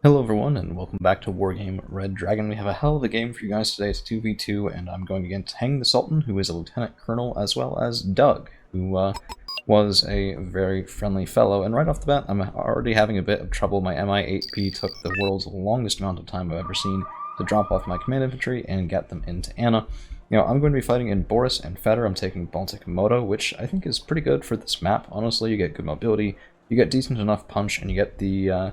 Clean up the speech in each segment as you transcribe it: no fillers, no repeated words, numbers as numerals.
Hello everyone, and welcome back to Wargame Red Dragon. We have a hell of a game for you guys today. It's 2v2, and I'm going against Hang the Sultan, who is a Lieutenant Colonel, as well as Doug, who was a very friendly fellow. And right off the bat, I'm already having a bit of trouble. My MI-8P took the world's longest amount of time I've ever seen to drop off my command infantry and get them into Anna. I'm going to be fighting in Boris and Feder. I'm taking Baltic Moto, which I think is pretty good for this map. Honestly, you get good mobility, you get decent enough punch, and you get the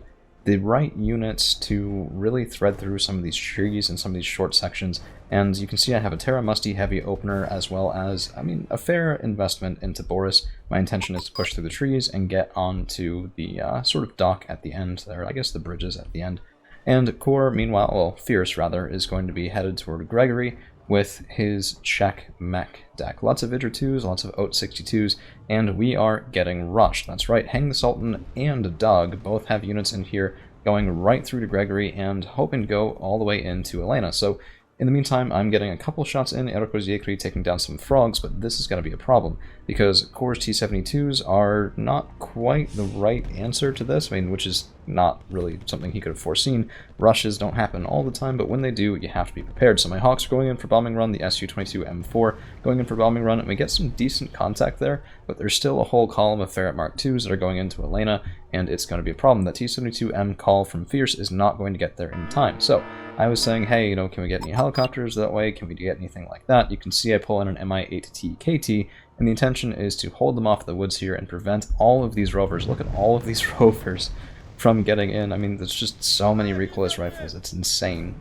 right units to really thread through some of these trees and some of these short sections. And you can see I have a Terra Musty heavy opener, as well as, a fair investment into Boris. My intention is to push through the trees and get onto the sort of dock at the end there, I guess the bridges at the end. And Core, meanwhile, well, Fierce rather, is going to be headed toward Gregory with his Czech mech deck. Lots of Vidra 2s, lots of Oat 62s, and we are getting rushed. That's right, Hang the Sultan and Doug both have units in here going right through to Gregory and hoping to go all the way into Elena. So in the meantime, I'm getting a couple shots in, Erkoziekri taking down some frogs, but this is going to be a problem, because Core's T-72s are not quite the right answer to this, which is not really something he could have foreseen. Rushes don't happen all the time, but when they do, you have to be prepared. So my Hawks are going in for bombing run, the Su-22M4 going in for bombing run, and we get some decent contact there, but there's still a whole column of Ferret Mark IIs that are going into Elena, and it's going to be a problem. That T-72M call from Fierce is not going to get there in time. So I was saying, hey, can we get any helicopters that way? Can we get anything like that? You can see I pull in an Mi-8T KT, and the intention is to hold them off the woods here and prevent all of these rovers. Look at all of these rovers from getting in. There's just so many recoilless rifles. It's insane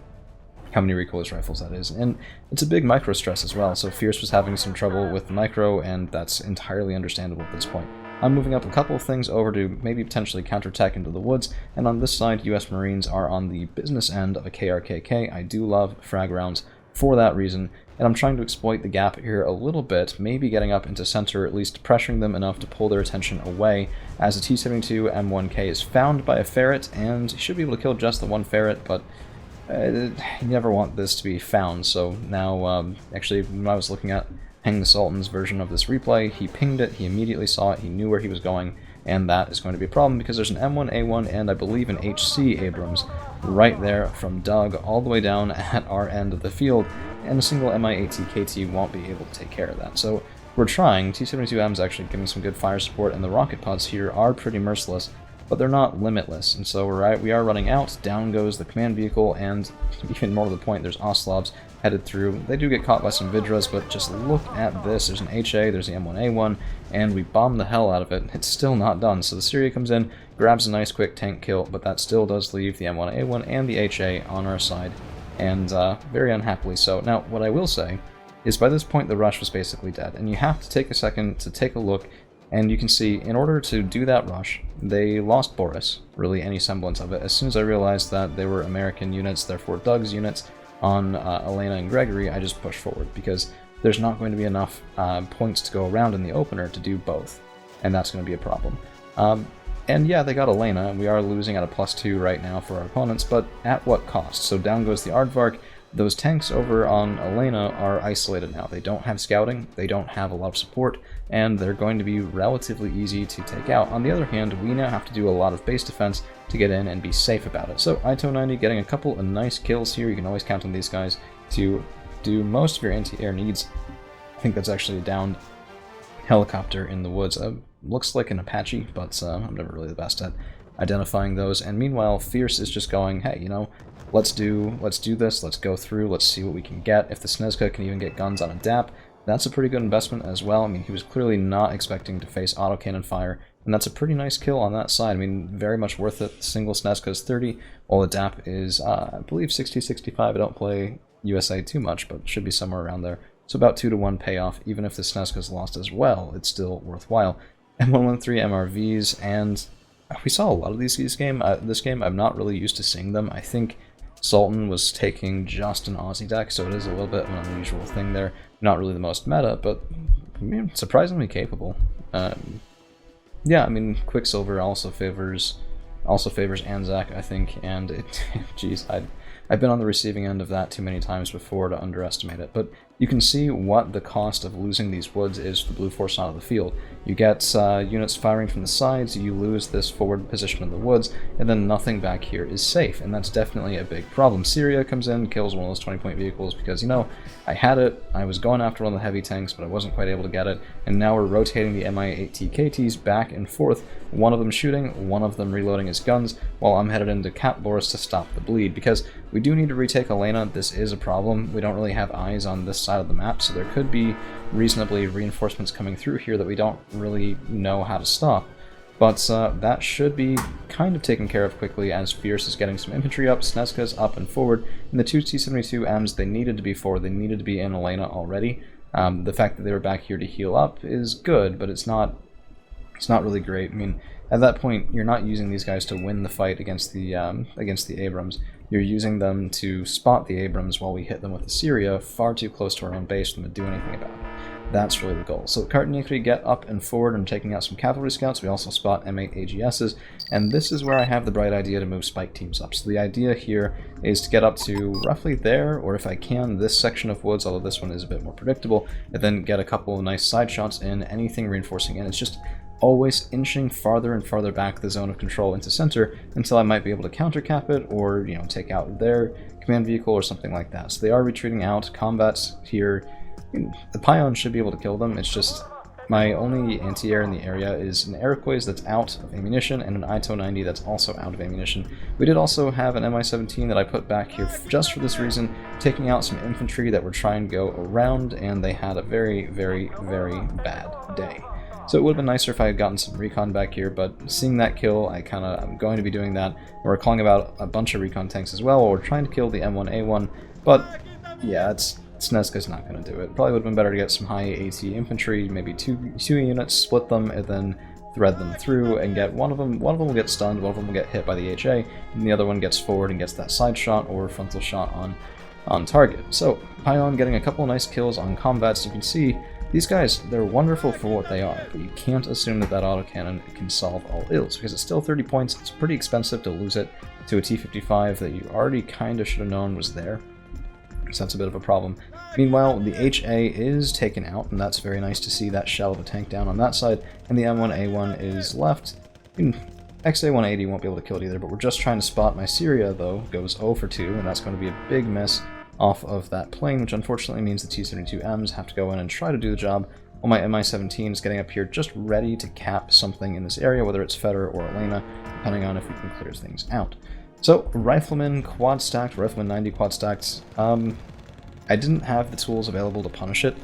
how many recoilless rifles that is. And it's a big micro stress as well, so Fierce was having some trouble with the micro, and that's entirely understandable at this point. I'm moving up a couple of things over to maybe potentially counterattack into the woods, and on this side, US Marines are on the business end of a KRKK. I do love frag rounds for that reason, and I'm trying to exploit the gap here a little bit, maybe getting up into center, at least pressuring them enough to pull their attention away, as the T-72M1K is found by a ferret, and you should be able to kill just the one ferret, but you never want this to be found. So now, actually, when I was looking at Hang the Sultan's version of this replay, he pinged it, he immediately saw it, he knew where he was going, and that is going to be a problem because there's an M1A1 and I believe an HC Abrams right there from Doug all the way down at our end of the field, and a single Mi-8T KT won't be able to take care of that. So we're trying. T-72M is actually giving some good fire support, and the rocket pods here are pretty merciless, but they're not limitless, and so we are running out. Down goes the command vehicle, and even more to the point, there's Oslovs headed through. They do get caught by some Vidras, but just look at this. There's an HA, there's the M1A1, and we bomb the hell out of it. It's still not done, so the Syria comes in, grabs a nice quick tank kill, but that still does leave the M1A1 and the HA on our side, and very unhappily so. Now, what I will say is by this point the rush was basically dead, and you have to take a second to take a look. And you can see, in order to do that rush, they lost Boris, really any semblance of it. As soon as I realized that they were American units, therefore Doug's units, on Elena and Gregory, I just pushed forward, because there's not going to be enough points to go around in the opener to do both, and that's going to be a problem. And yeah, they got Elena, and we are losing at a +2 right now for our opponents, but at what cost? So down goes the Aardvark. Those tanks over on Elena are isolated now. They don't have scouting, they don't have a lot of support, and they're going to be relatively easy to take out. On the other hand, we now have to do a lot of base defense to get in and be safe about it. So ITO 90 getting a couple of nice kills here. You can always count on these guys to do most of your anti-air needs. I think that's actually a downed helicopter in the woods. Looks like an Apache, but I'm never really the best at identifying those. And meanwhile, Fierce is just going, hey, let's do this, let's go through, let's see what we can get. If the Snezka can even get guns on a DAP, that's a pretty good investment as well. He was clearly not expecting to face autocannon fire, and that's a pretty nice kill on that side. Very much worth it. The single Snezka is 30, while the DAP is, I believe, 60-65. I don't play USA too much, but should be somewhere around there. So about 2-to-1 payoff. Even if the Snezka is lost as well, it's still worthwhile. M113 MRVs, and we saw a lot of these this game. I'm not really used to seeing them. I think Sultan was taking just an Aussie deck, so it is a little bit of an unusual thing there. Not really the most meta, but surprisingly capable. Yeah, Quicksilver also favors Anzac, I think, and geez, I've been on the receiving end of that too many times before to underestimate it. But you can see what the cost of losing these woods is for the blue force out of the field. You get units firing from the sides, you lose this forward position in the woods, and then nothing back here is safe, and that's definitely a big problem. Syria comes in, kills one of those 20-point vehicles because, you know, I had it, I was going after one of the heavy tanks, but I wasn't quite able to get it, and now we're rotating the Mi-8TKTs back and forth, one of them shooting, one of them reloading his guns, while I'm headed into Cap Boris to stop the bleed, because we do need to retake Elena. This is a problem. We don't really have eyes on this side of the map, so there could be reasonably reinforcements coming through here that we don't really know how to stop. But that should be kind of taken care of quickly as Fierce is getting some infantry up, Snezka's up and forward, and the two T-72Ms, they needed to be forward, they needed to be in Elena already. The fact that they were back here to heal up is good, but it's not really great. I mean, at that point, you're not using these guys to win the fight against the Abrams. You're using them to spot the Abrams while we hit them with the Syria far too close to our own base for them to do anything about it. That's really the goal. So Kartniekri get up and forward and taking out some cavalry scouts. We also spot M8 AGSs, and this is where I have the bright idea to move spike teams up. So the idea here is to get up to roughly there, or if I can, this section of woods, although this one is a bit more predictable, and then get a couple of nice side shots in, anything reinforcing in. It's just always inching farther and farther back the zone of control into center until I might be able to counter-cap it or, you know, take out their command vehicle or something like that. So they are retreating out. Combat's here. The Pion should be able to kill them. It's just my only anti-air in the area is an Iroquois that's out of ammunition and an Ito 90 that's also out of ammunition. We did also have an Mi-17 that I put back here just for this reason, taking out some infantry that were trying to go around, and they had a very, very, very bad day. So it would have been nicer if I had gotten some recon back here, but seeing that kill, I'm going to be doing that. We're calling about a bunch of recon tanks as well, while we're trying to kill the M1A1, but yeah, Snezka's not going to do it. Probably would have been better to get some high AT infantry, maybe two units, split them, and then thread them through and get one of them will get stunned, one of them will get hit by the HA, and the other one gets forward and gets that side shot or frontal shot on target. So Pion getting a couple of nice kills on combats. You can see these guys, they're wonderful for what they are, but you can't assume that that autocannon can solve all ills, because it's still 30 points, it's pretty expensive to lose it to a T-55 that you already kind of should have known was there, so that's a bit of a problem. Meanwhile, the HA is taken out, and that's very nice to see that shell of a tank down on that side, and the M1A1 is left. XA-180 won't be able to kill it either, but we're just trying to spot. My Syria, though, goes 0 for 2, and that's going to be a big miss off of that plane, which unfortunately means the T-72Ms have to go in and try to do the job, while my Mi-17 is getting up here just ready to cap something in this area, whether it's Feder or Elena, depending on if we can clear things out. So, Rifleman quad stacked, Rifleman 90 quad stacked. I didn't have the tools available to punish it,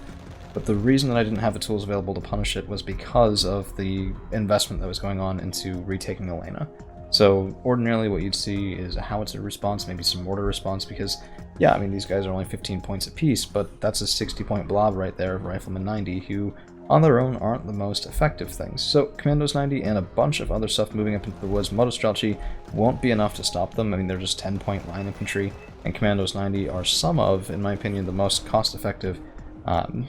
but the reason that I didn't have the tools available to punish it was because of the investment that was going on into retaking Elena. So ordinarily what you'd see is a howitzer response, maybe some mortar response, because, yeah, I mean, these guys are only 15 points apiece, but that's a 60-point blob right there of Rifleman 90, who on their own aren't the most effective things. So Commandos 90 and a bunch of other stuff moving up into the woods, Motostrelci won't be enough to stop them. I mean, they're just 10-point line infantry, and Commandos 90 are some of, in my opinion, the most cost-effective,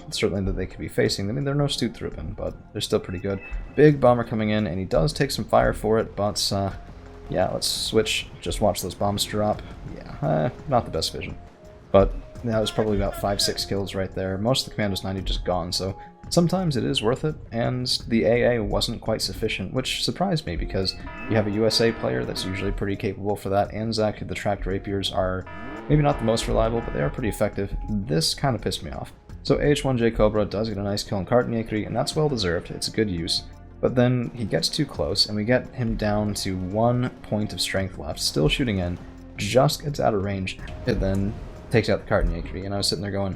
certainly that they could be facing. I mean, they're no Stuttruppen, but they're still pretty good. Big bomber coming in, and he does take some fire for it, but yeah, let's switch. Just watch those bombs drop. Yeah, not the best vision. But that was probably about 5-6 kills right there. Most of the Commandos 90 just gone, so sometimes it is worth it, and the AA wasn't quite sufficient, which surprised me because you have a USA player that's usually pretty capable for that. Anzac, the tracked rapiers are maybe not the most reliable, but they are pretty effective. This kind of pissed me off. So AH-1J Cobra does get a nice kill on Kartniekri, and that's well deserved. It's a good use. But then he gets too close, and we get him down to 1 point of strength left, still shooting in, just gets out of range, and then takes out the Kartniekri. And I was sitting there going,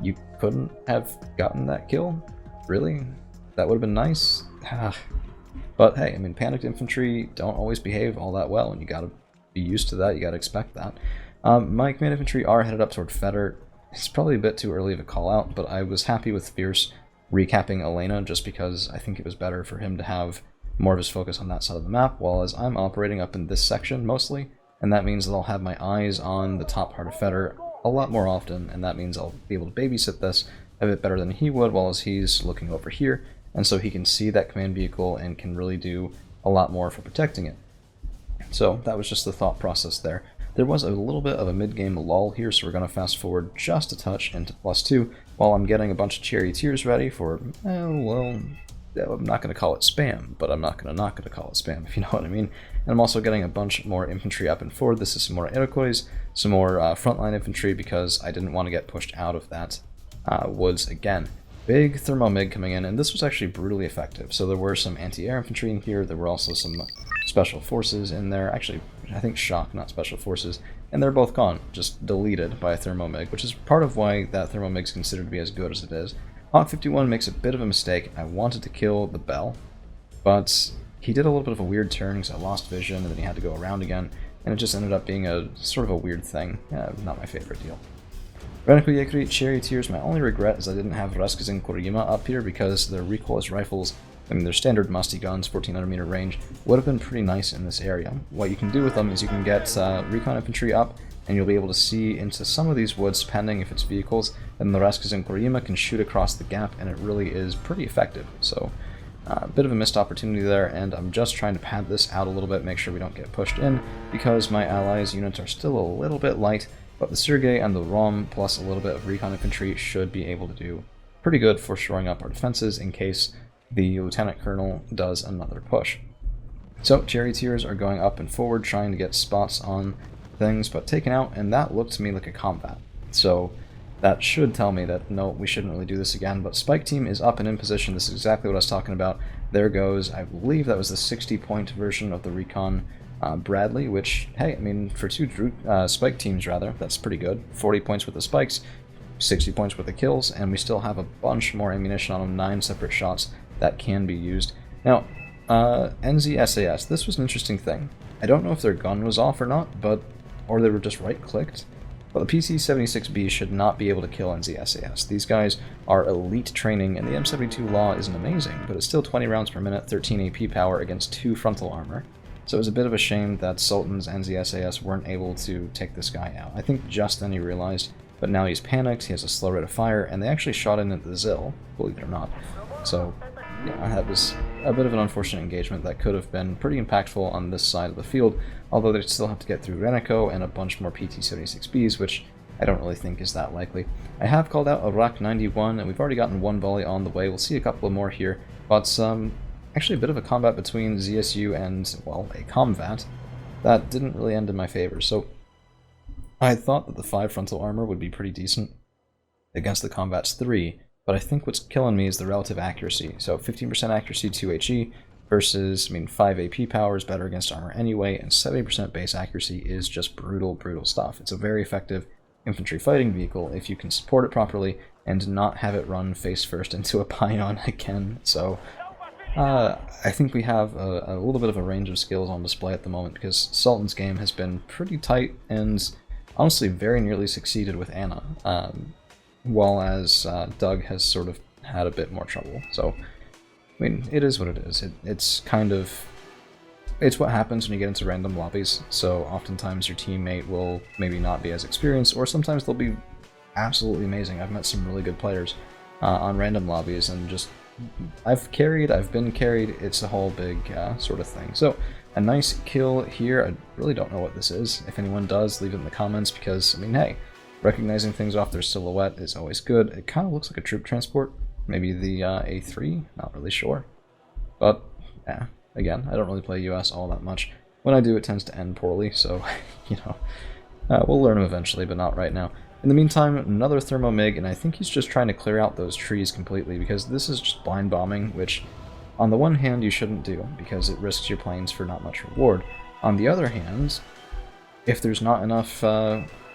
you couldn't have gotten that kill? Really? That would have been nice? But hey, I mean, panicked infantry don't always behave all that well, and you gotta be used to that, you gotta expect that. My command infantry are headed up toward Feder. It's probably a bit too early of a call out, but I was happy with Fierce recapping Elena just because I think it was better for him to have more of his focus on that side of the map, while as I'm operating up in this section mostly, and that means that I'll have my eyes on the top part of Feder a lot more often, and that means I'll be able to babysit this a bit better than he would, while as he's looking over here, and so he can see that command vehicle and can really do a lot more for protecting it. So that was just the thought process there. There was a little bit of a mid-game lull here, so we're going to fast forward just a touch into +2, while I'm getting a bunch of charioteers ready for, well, I'm not going to call it spam, but I'm not going to call it spam, if you know what I mean. And I'm also getting a bunch more infantry up and forward. This is some more Iroquois, some more frontline infantry, because I didn't want to get pushed out of that woods again. Big thermo MiG coming in, and this was actually brutally effective. So there were some anti-air infantry in here, there were also some special forces in there, actually I think shock, not special forces, and they're both gone, just deleted by a thermo MiG, which is part of why that thermo MiG is considered to be as good as it is. Hawk 51 makes a bit of a mistake. I wanted to kill the bell, but he did a little bit of a weird turn because I lost vision, and then he had to go around again, and it just ended up being a sort of a weird thing. Not my favorite deal. Renako Yekri Charioteers, my only regret is I didn't have Raskazin Korima up here because their recoilless rifles, I mean their standard musty guns, 1400 meter range, would have been pretty nice in this area. What you can do with them is you can get recon infantry up, and you'll be able to see into some of these woods depending if it's vehicles, and the Raskazin Korima can shoot across the gap, and it really is pretty effective. So a bit of a missed opportunity there, and I'm just trying to pad this out a little bit, make sure we don't get pushed in, because my allies' units are still a little bit light, but the Sergei and the Rom plus a little bit of recon infantry should be able to do pretty good for shoring up our defenses in case the Lieutenant Colonel does another push. So charioteers are going up and forward trying to get spots on things, but taken out, and that looked to me like a combat. So that should tell me that no, we shouldn't really do this again, but Spike Team is up and in position. This is exactly what I was talking about. There goes, I believe that was the 60-point version of the recon Bradley, which, hey, I mean, for two Spike teams, rather, that's pretty good. 40 points with the spikes, 60 points with the kills, and we still have a bunch more ammunition on them, 9 separate shots that can be used. Now, NZ SAS, this was an interesting thing. I don't know if their gun was off or not, or they were just right-clicked, but the PC-76B should not be able to kill NZ SAS. These guys are elite training, and the M72 Law isn't amazing, but it's still 20 rounds per minute, 13 AP power against 2 frontal armor. So it was a bit of a shame that Sultan's NZ-SAS weren't able to take this guy out. I think just then he realized, but now he's panicked, he has a slow rate of fire, and they actually shot in at the Zil, believe it or not. So, yeah, that was a bit of an unfortunate engagement that could have been pretty impactful on this side of the field, although they'd still have to get through Renako and a bunch more PT-76Bs, which I don't really think is that likely. I have called out a Rak 91, and we've already gotten one volley on the way. We'll see a couple more here, but actually a bit of a combat between ZSU and, well, a comvat that didn't really end in my favor. So I thought that the 5 frontal armor would be pretty decent against the combat's 3, but I think what's killing me is the relative accuracy. So 15% accuracy 2 HE versus, I mean, 5 AP power is better against armor anyway, and 70% base accuracy is just brutal, brutal stuff. It's a very effective infantry fighting vehicle if you can support it properly and not have it run face first into a Pion again. So I think we have a little bit of a range of skills on display at the moment, because Sultan's game has been pretty tight and honestly very nearly succeeded with Anna, while as Doug has sort of had a bit more trouble. So, I mean, it is what it is. It's kind of, it's what happens when you get into random lobbies. So oftentimes your teammate will maybe not be as experienced, or sometimes they'll be absolutely amazing. I've met some really good players on random lobbies, and just I've been carried, it's a whole big sort of thing. So, a nice kill here. I really don't know what this is. If anyone does, leave it in the comments, because, I mean, hey, recognizing things off their silhouette is always good. It kind of looks like a troop transport, maybe the A3, not really sure. But, yeah, again, I don't really play US all that much. When I do, it tends to end poorly, so, you know, we'll learn them eventually, but not right now. In the meantime, another thermo MiG, and I think he's just trying to clear out those trees completely, because this is just blind bombing, which on the one hand you shouldn't do, because it risks your planes for not much reward. On the other hand, if there's not enough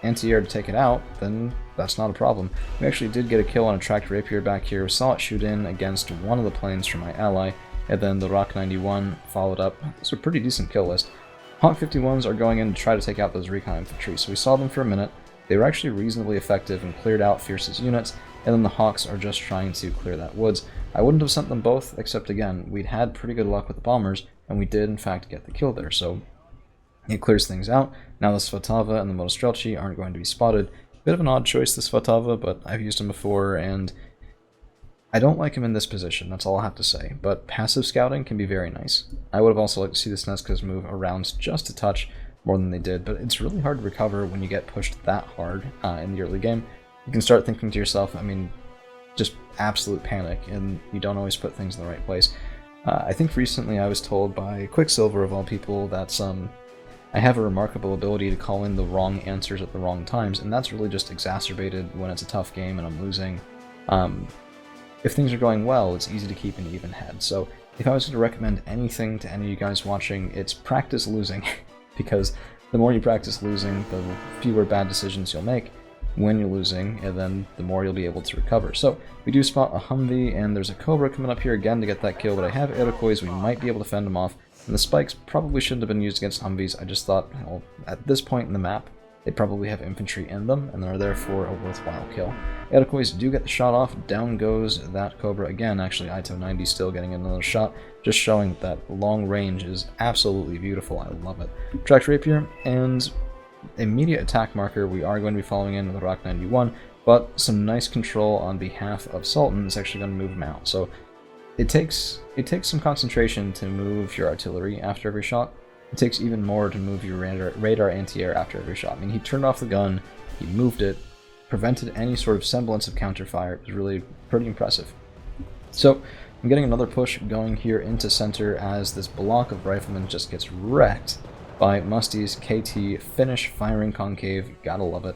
anti-air to take it out, then that's not a problem. We actually did get a kill on a tracked Rapier back here. We saw it shoot in against one of the planes from my ally, and then the Rock 91 followed up. It's a pretty decent kill list. Hawk 51s are going in to try to take out those recon infantry, so we saw them for a minute. They were actually reasonably effective and cleared out Fierce's units, and then the Hawks are just trying to clear that woods. I wouldn't have sent them both, except again, we'd had pretty good luck with the bombers, and we did in fact get the kill there, so it clears things out. Now the Svatava and the Motostrelchi aren't going to be spotted. Bit of an odd choice, the Svatava, but I've used him before, and I don't like him in this position, that's all I have to say, but passive scouting can be very nice. I would have also liked to see the Snezkas move around just a touch more than they did, but it's really hard to recover when you get pushed that hard in the early game. You can start thinking to yourself, I mean, just absolute panic, and you don't always put things in the right place. I think recently I was told by Quicksilver, of all people, that I have a remarkable ability to call in the wrong answers at the wrong times, and that's really just exacerbated when it's a tough game and I'm losing. If things are going well, it's easy to keep an even head. So if I was to recommend anything to any of you guys watching, it's practice losing, because the more you practice losing, the fewer bad decisions you'll make when you're losing, and then the more you'll be able to recover. So we do spot a Humvee, and there's a Cobra coming up here again to get that kill, but I have Iroquois, we might be able to fend them off, and the spikes probably shouldn't have been used against Humvees. I just thought, well, at this point in the map, they probably have infantry in them, and are therefore a worthwhile kill. Iroquois do get the shot off, down goes that Cobra again. Actually, Ito 90 still getting another shot, just showing that long range is absolutely beautiful. I love it. Tracked Rapier, and immediate attack marker. We are going to be following in with Rock 91, but some nice control on behalf of Sultan is actually going to move him out. So it takes some concentration to move your artillery after every shot. It takes even more to move your radar anti-air after every shot. I mean, he turned off the gun, he moved it, prevented any sort of semblance of counterfire. It was really pretty impressive. So I'm getting another push going here into center as this block of riflemen just gets wrecked by Musty's KT finish firing concave. Gotta love it.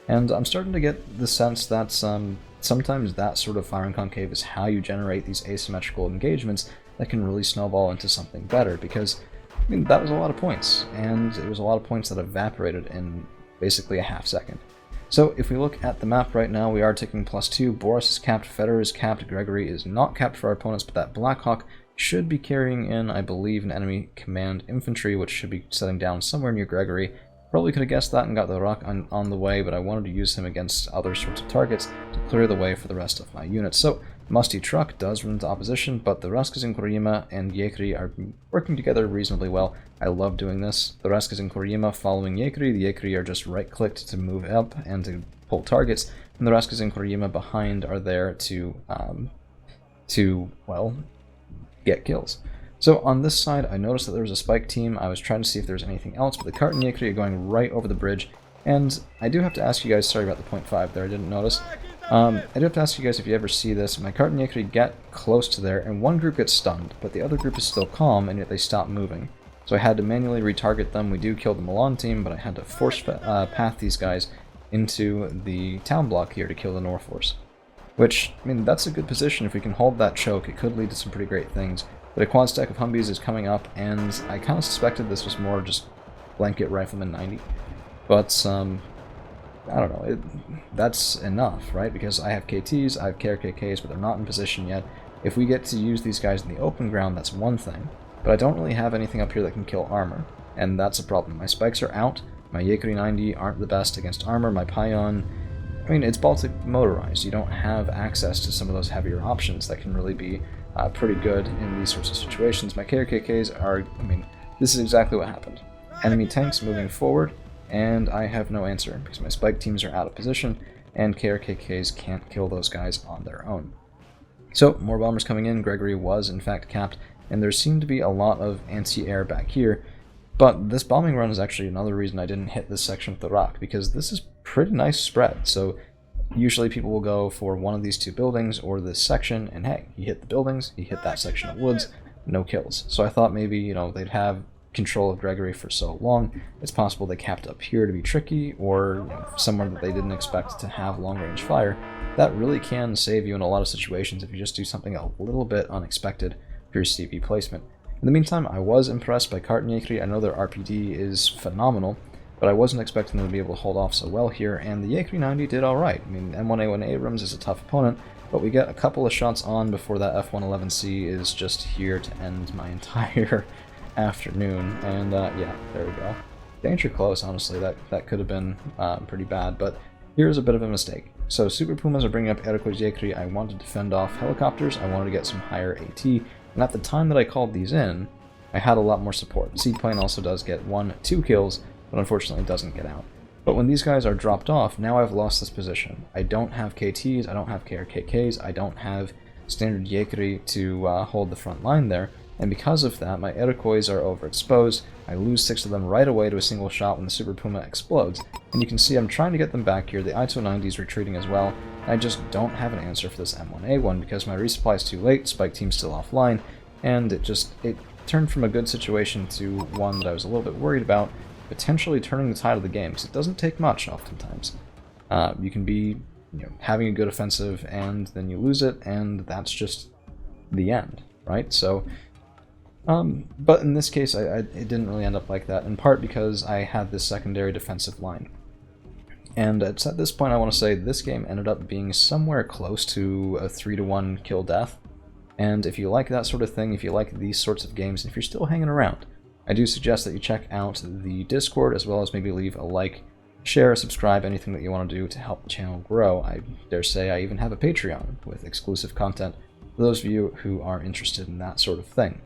And I'm starting to get the sense that sometimes that sort of firing concave is how you generate these asymmetrical engagements that can really snowball into something better, because I mean, that was a lot of points, and it was a lot of points that evaporated in basically a half second. So if we look at the map right now, we are taking +2. Boris is capped, Feder is capped, Gregory is not capped for our opponents, but that Blackhawk should be carrying in, I believe, an enemy command infantry, which should be setting down somewhere near Gregory. Probably could have guessed that and got the rock on the way, but I wanted to use him against other sorts of targets to clear the way for the rest of my units. So Musty Truck does run into opposition, but the Raskas in Korima and Yekri are working together reasonably well. I love doing this. The Raskas in Korima following Yekri, the Yekri are just right-clicked to move up and to pull targets, and the Raskas in Korima behind are there to well, get kills. So on this side, I noticed that there was a spike team. I was trying to see if there was anything else, but the cart and Yekri are going right over the bridge. And I do have to ask you guys, sorry about the 0.5 there, I didn't notice. I do have to ask you guys if you ever see this. My cart and Yekri get close to there, and one group gets stunned, but the other group is still calm, and yet they stop moving. So I had to manually retarget them. We do kill the Milan team, but I had to force path these guys into the town block here to kill the North Force. Which, I mean, that's a good position. If we can hold that choke, it could lead to some pretty great things. But a quad stack of Humvees is coming up, and I kind of suspected this was more just blanket Rifleman 90. But, I don't know, that's enough, right? Because I have KTs, I have KRKKs, but they're not in position yet. If we get to use these guys in the open ground, that's one thing. But I don't really have anything up here that can kill armor, and that's a problem. My spikes are out, my Yekri 90 aren't the best against armor, my Pion, I mean, it's Baltic motorized. You don't have access to some of those heavier options that can really be pretty good in these sorts of situations. My KRKKs are, I mean, this is exactly what happened. Enemy tanks moving forward, and I have no answer because my spike teams are out of position, and KRKKs can't kill those guys on their own. So, more bombers coming in. Gregory was, in fact, capped, and there seemed to be a lot of anti-air back here. But this bombing run is actually another reason I didn't hit this section with the rock, because this is pretty nice spread. So usually people will go for one of these two buildings or this section, and hey, he hit the buildings, he hit that section of woods, no kills. So I thought maybe, you know, they'd have control of Gregory for so long, it's possible they capped up here to be tricky, or you know, somewhere that they didn't expect to have long-range fire. That really can save you in a lot of situations if you just do something a little bit unexpected for your CV placement. In the meantime, I was impressed by Cart and Yekri. I know their RPD is phenomenal, but I wasn't expecting them to be able to hold off so well here, and the Yekri 90 did alright. I mean, M1A1 Abrams is a tough opponent, but we get a couple of shots on before that F111C is just here to end my entire afternoon, and yeah, there we go. Danger close, honestly, that could have been pretty bad, but here's a bit of a mistake. So Super Pumas are bringing up Iroquois Yekri. I wanted to fend off helicopters, I wanted to get some higher AT, and at the time that I called these in, I had a lot more support. Seaplane also does get 1-2 kills, but unfortunately doesn't get out. But when these guys are dropped off, now I've lost this position. I don't have KTs, I don't have KRKKs, I don't have standard Yekri to hold the front line there, and because of that, my Iroquois are overexposed. I lose 6 of them right away to a single shot when the Super Puma explodes, and you can see I'm trying to get them back here. The Ito-90 is retreating as well. I just don't have an answer for this M1A1 because my resupply is too late, Spike Team's still offline, and it turned from a good situation to one that I was a little bit worried about, potentially turning the tide of the game, because it doesn't take much oftentimes. You can be having a good offensive, and then you lose it, and that's just the end, right? So, but in this case, it didn't really end up like that, in part because I had this secondary defensive line. And it's at this point I want to say this game ended up being somewhere close to a 3-to-1 kill death. And if you like that sort of thing, if you like these sorts of games, and if you're still hanging around, I do suggest that you check out the Discord, as well as maybe leave a like, share, subscribe, anything that you want to do to help the channel grow. I dare say I even have a Patreon with exclusive content for those of you who are interested in that sort of thing.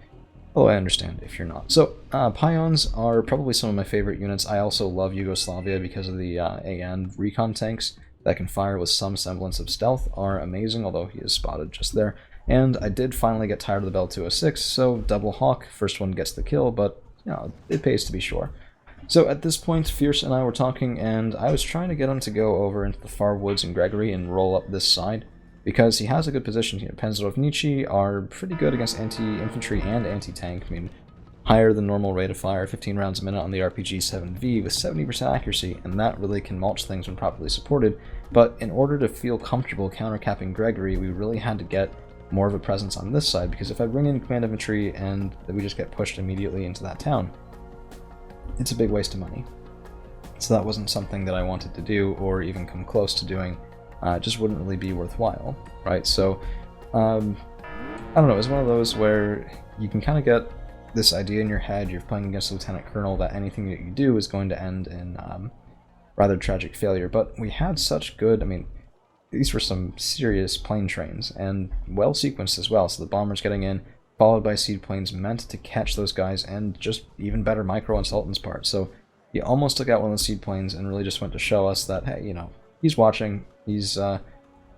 Although I understand if you're not. So, Pions are probably some of my favorite units. I also love Yugoslavia because of the AN recon tanks that can fire with some semblance of stealth are amazing, although he is spotted just there. And I did finally get tired of the Bell 206, so double Hawk, first one gets the kill, but it pays to be sure. So at this point, Fierce and I were talking, and I was trying to get him to go over into the far woods in Gregory and roll up this side, because he has a good position here. Panzerovnici are pretty good against anti-infantry and anti-tank. I mean, higher than normal rate of fire, 15 rounds a minute on the RPG-7V with 70% accuracy, and that really can mulch things when properly supported. But in order to feel comfortable countercapping Gregory, we really had to get more of a presence on this side, because if I bring in command infantry and we just get pushed immediately into that town, it's a big waste of money. So that wasn't something that I wanted to do, or even come close to doing. It just wouldn't really be worthwhile, right? So, I don't know, it's one of those where you can kind of get this idea in your head, you're playing against a Lieutenant Colonel, that anything that you do is going to end in rather tragic failure. But we had such good, I mean, these were some serious plane trains, and well sequenced as well, so the bombers getting in, followed by seaplanes meant to catch those guys, and just even better micro on Sultan's part. So he almost took out one of the seaplanes and really just went to show us that, hey, he's watching, he's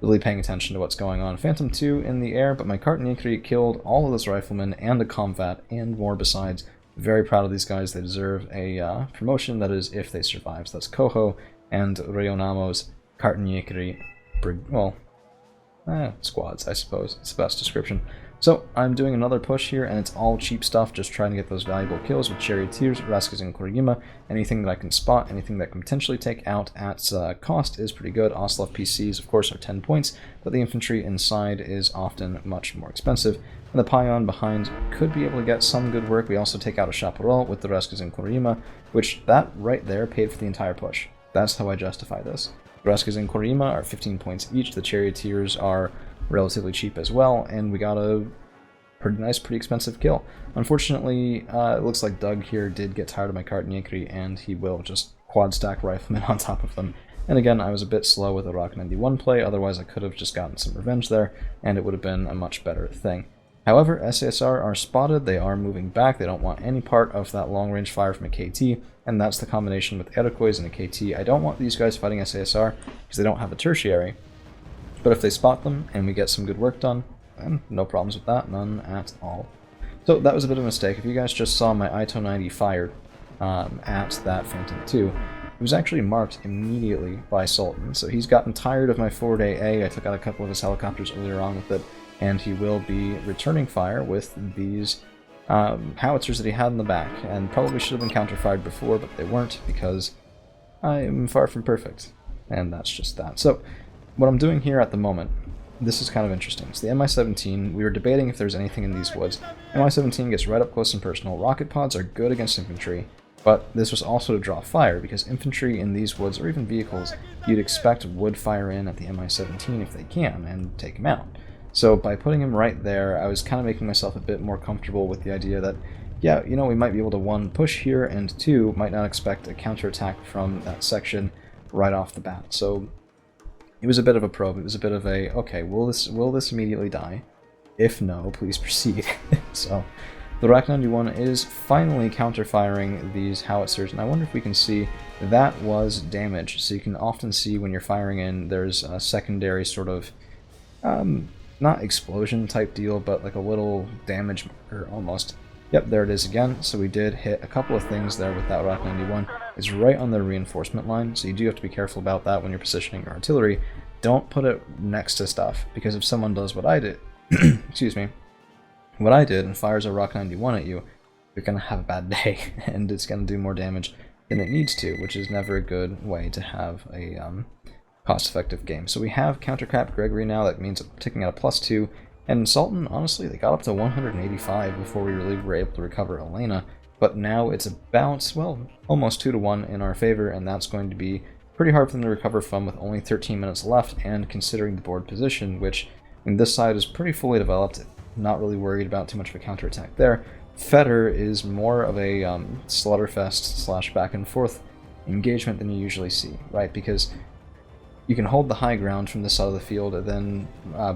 really paying attention to what's going on. Phantom 2 in the air, but my Kartnikri killed all of those riflemen and the combat and more besides. Very proud of these guys. They deserve a promotion, that is, if they survive. So that's Koho and Reonamo's Kartnikri, squads, I suppose. It's the best description. So I'm doing another push here, and it's all cheap stuff, just trying to get those valuable kills with Charioteers, Raskas, and Kurima. Anything that I can spot, anything that can potentially take out at cost is pretty good. Oslov PCs, of course, are 10 points, but the infantry inside is often much more expensive. And the Pion behind could be able to get some good work. We also take out a Chaparral with the Raskas and Kurima, which that right there paid for the entire push. That's how I justify this. The Raskas and Kurima are 15 points each, the Charioteers are relatively cheap as well, and we got a pretty nice, pretty expensive kill. Unfortunately, it looks like Doug here did get tired of my Kartnikri, and he will just quad stack riflemen on top of them. And again, I was a bit slow with the Rock 91 play, otherwise I could have just gotten some revenge there, and it would have been a much better thing. However, SASR are spotted, they are moving back, they don't want any part of that long-range fire from a KT, and that's the combination with Iroquois and a KT. I don't want these guys fighting SASR, because they don't have a tertiary. But if they spot them and we get some good work done, then no problems with that, none at all. So that was a bit of a mistake. If you guys just saw my Ito-90 fired at that Phantom 2, it was actually marked immediately by Sultan. So he's gotten tired of my forward AA. I took out a couple of his helicopters earlier on with it, and he will be returning fire with these howitzers that he had in the back, and probably should have been counter-fired before, but they weren't, because I am far from perfect, and that's just that. So what I'm doing here at the moment, this is kind of interesting. So the Mi-17, we were debating if there's anything in these woods. Mi-17 gets right up close and personal. Rocket pods are good against infantry, but this was also to draw fire, because infantry in these woods, or even vehicles, you'd expect would fire in at the Mi-17 if they can, and take him out. So by putting him right there, I was kind of making myself a bit more comfortable with the idea that, yeah, we might be able to, 1, push here, and 2, might not expect a counterattack from that section right off the bat. So it was a bit of a probe. It was a bit of a, okay, will this immediately die? If no, please proceed. So the Rak 91 is finally counter-firing these howitzers, and I wonder if we can see that was damage. So you can often see when you're firing in, there's a secondary sort of not explosion type deal, but like a little damage marker almost. Yep, there it is again. So we did hit a couple of things there with that Rock 91. It's right on the reinforcement line, so you do have to be careful about that when you're positioning your artillery. Don't put it next to stuff, because if someone does what I did, excuse me, what I did and fires a Rock 91 at you, you're going to have a bad day, and it's going to do more damage than it needs to, which is never a good way to have a cost-effective game. So we have countercap Gregory now. That means I'm ticking at a +2, and Sultan, honestly, they got up to 185 before we really were able to recover Elena, but now it's about, well, almost 2-1 in our favor, and that's going to be pretty hard for them to recover from with only 13 minutes left, and considering the board position, which, I mean, this side is pretty fully developed, not really worried about too much of a counterattack there. Feder is more of a slaughterfest / back and forth engagement than you usually see, right? Because you can hold the high ground from this side of the field, and then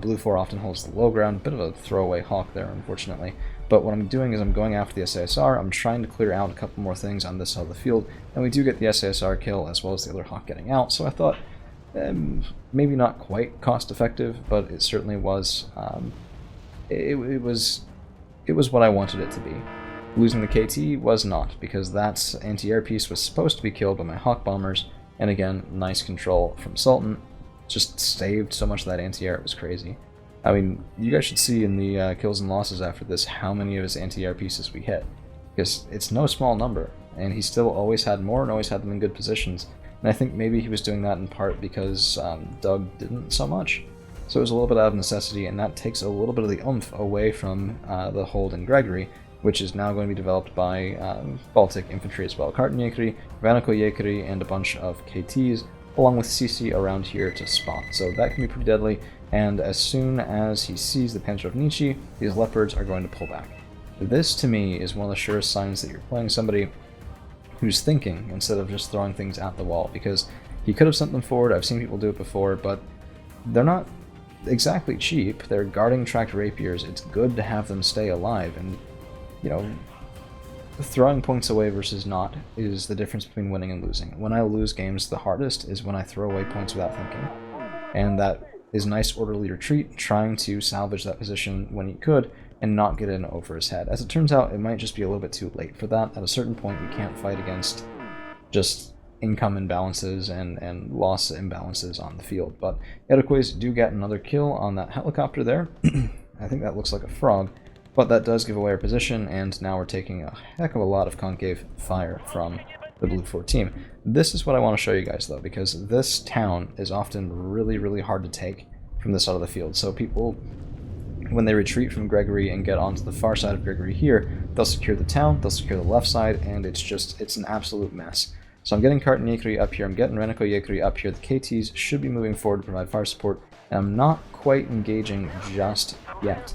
Blue 4 often holds the low ground. Bit of a throwaway hawk there, unfortunately. But what I'm doing is I'm going after the SASR, I'm trying to clear out a couple more things on this side of the field, and we do get the SASR kill as well as the other hawk getting out, so I thought maybe not quite cost-effective, but it certainly was, it was what I wanted it to be. Losing the KT was not, because that anti-air piece was supposed to be killed by my hawk bombers. And again, nice control from Sultan. Just saved so much of that anti-air, it was crazy. I mean, you guys should see in the kills and losses after this how many of his anti-air pieces we hit. Because it's no small number, and he still always had more and always had them in good positions. And I think maybe he was doing that in part because Doug didn't so much. So it was a little bit out of necessity, and that takes a little bit of the oomph away from the hold in Gregory, which is now going to be developed by Baltic infantry as well. Kartanyekri, Vanako-Yekri, and a bunch of KTs, along with CC around here to spot. So that can be pretty deadly, and as soon as he sees the Pancherovnichi, these leopards are going to pull back. This, to me, is one of the surest signs that you're playing somebody who's thinking instead of just throwing things at the wall, because he could have sent them forward. I've seen people do it before, but they're not exactly cheap. They're guarding tracked rapiers. It's good to have them stay alive, and you know, throwing points away versus not is the difference between winning and losing. When I lose games, the hardest is when I throw away points without thinking. And that is nice orderly retreat, trying to salvage that position when you could, and not get in over his head. As it turns out, it might just be a little bit too late for that. At a certain point, you can't fight against just income imbalances and loss imbalances on the field. But Iroquois do get another kill on that helicopter there. I think that looks like a frog. But that does give away our position, and now we're taking a heck of a lot of concave fire from the Blue 4 team. This is what I want to show you guys, though, because this town is often really, really hard to take from this side of the field. So people, when they retreat from Gregory and get onto the far side of Gregory here, they'll secure the town, they'll secure the left side, and it's an absolute mess. So I'm getting Kartanyekri up here, I'm getting Renako-Yekri up here, the KTs should be moving forward to provide fire support, and I'm not quite engaging just yet.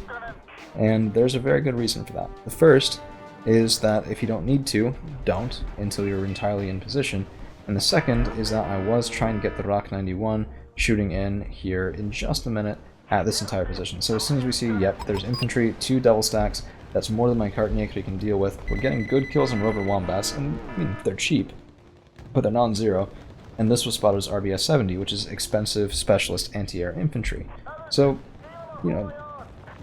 And there's a very good reason for that. The first is that if you don't need to, don't until you're entirely in position. And the second is that I was trying to get the Rock 91 shooting in here in just a minute at this entire position. So as soon as we see, yep, there's infantry, 2 double stacks, that's more than my Kartanyekri can deal with. We're getting good kills on Rover Wombats, and I mean, they're cheap, but they're non-zero. And this was spotted as RBS 70, which is expensive specialist anti-air infantry. So, you know,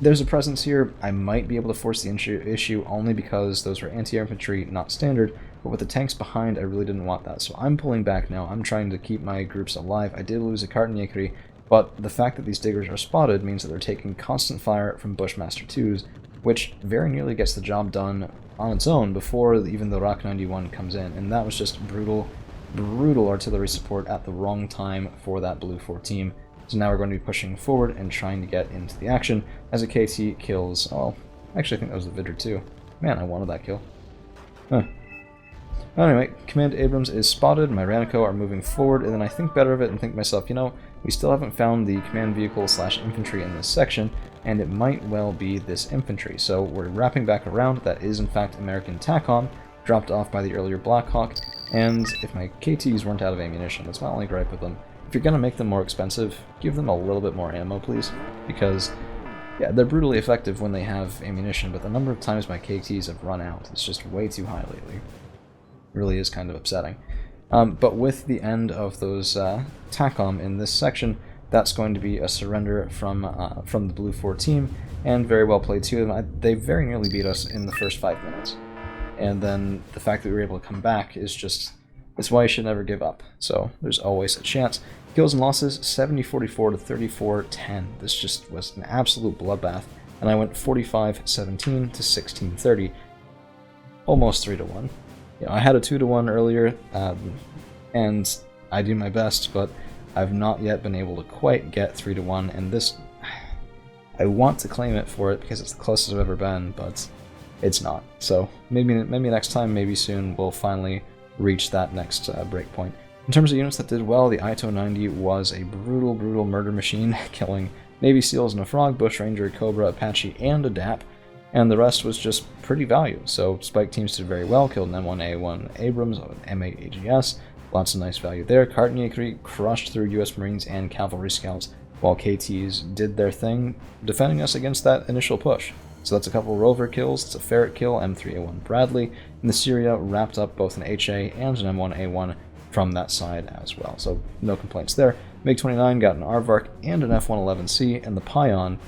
there's a presence here. I might be able to force the issue only because those were anti-air infantry, not standard, but with the tanks behind, I really didn't want that. So I'm pulling back now. I'm trying to keep my groups alive. I did lose a Kartanyekri, but the fact that these diggers are spotted means that they're taking constant fire from Bushmaster 2s, which very nearly gets the job done on its own before even the Rock 91 comes in. And that was just brutal, brutal artillery support at the wrong time for that Blue 4 team. So now we're going to be pushing forward and trying to get into the action as a KT kills, oh, actually I think that was the Vidra too. Man, I wanted that kill. Huh. Anyway, Command Abrams is spotted, my Ranico are moving forward, and then I think better of it and think to myself, you know, we still haven't found the command vehicle / infantry in this section, and it might well be this infantry. So we're wrapping back around. That is in fact American TACOM, dropped off by the earlier Blackhawk, and if my KTs weren't out of ammunition, that's my only gripe with them. If you're going to make them more expensive, give them a little bit more ammo, please, because, yeah, they're brutally effective when they have ammunition, but the number of times my KTs have run out is just way too high lately. It really is kind of upsetting. But with the end of those TACOM in this section, that's going to be a surrender from the Blue 4 team, and very well played too. They very nearly beat us in the first 5 minutes, and then the fact that we were able to come back is just, it's why you should never give up. So there's always a chance. Kills and losses, 70-44 to 34-10. This just was an absolute bloodbath, and I went 45-17 to 16-30, almost 3-1. You know, I had a 2-1 earlier, and I do my best, but I've not yet been able to quite get 3-1, and this, I want to claim it for it because it's the closest I've ever been, but it's not. So maybe next time, maybe soon, we'll finally reach that next break point. In terms of units that did well, the Ito 90 was a brutal murder machine, killing Navy SEALs and a Frog, Bush Ranger, Cobra, Apache, and a DAP, and the rest was just pretty value. So Spike teams did very well, killed an M1A1 Abrams, an M8 AGS, lots of nice value there. Carton crushed through US Marines and Cavalry Scouts, while KTs did their thing, defending us against that initial push. So that's a couple Rover kills, it's a Ferret kill, M3A1 Bradley, and the Syria wrapped up both an HA and an M1A1 from that side as well. So no complaints there. MiG-29 got an Aardvark and an F-111C, and the Pion,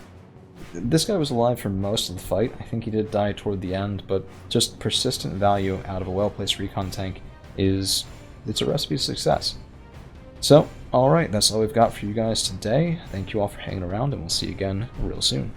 this guy was alive for most of the fight. I think he did die toward the end, but just persistent value out of a well-placed recon tank it's a recipe of success. So, alright, that's all we've got for you guys today. Thank you all for hanging around, and we'll see you again real soon.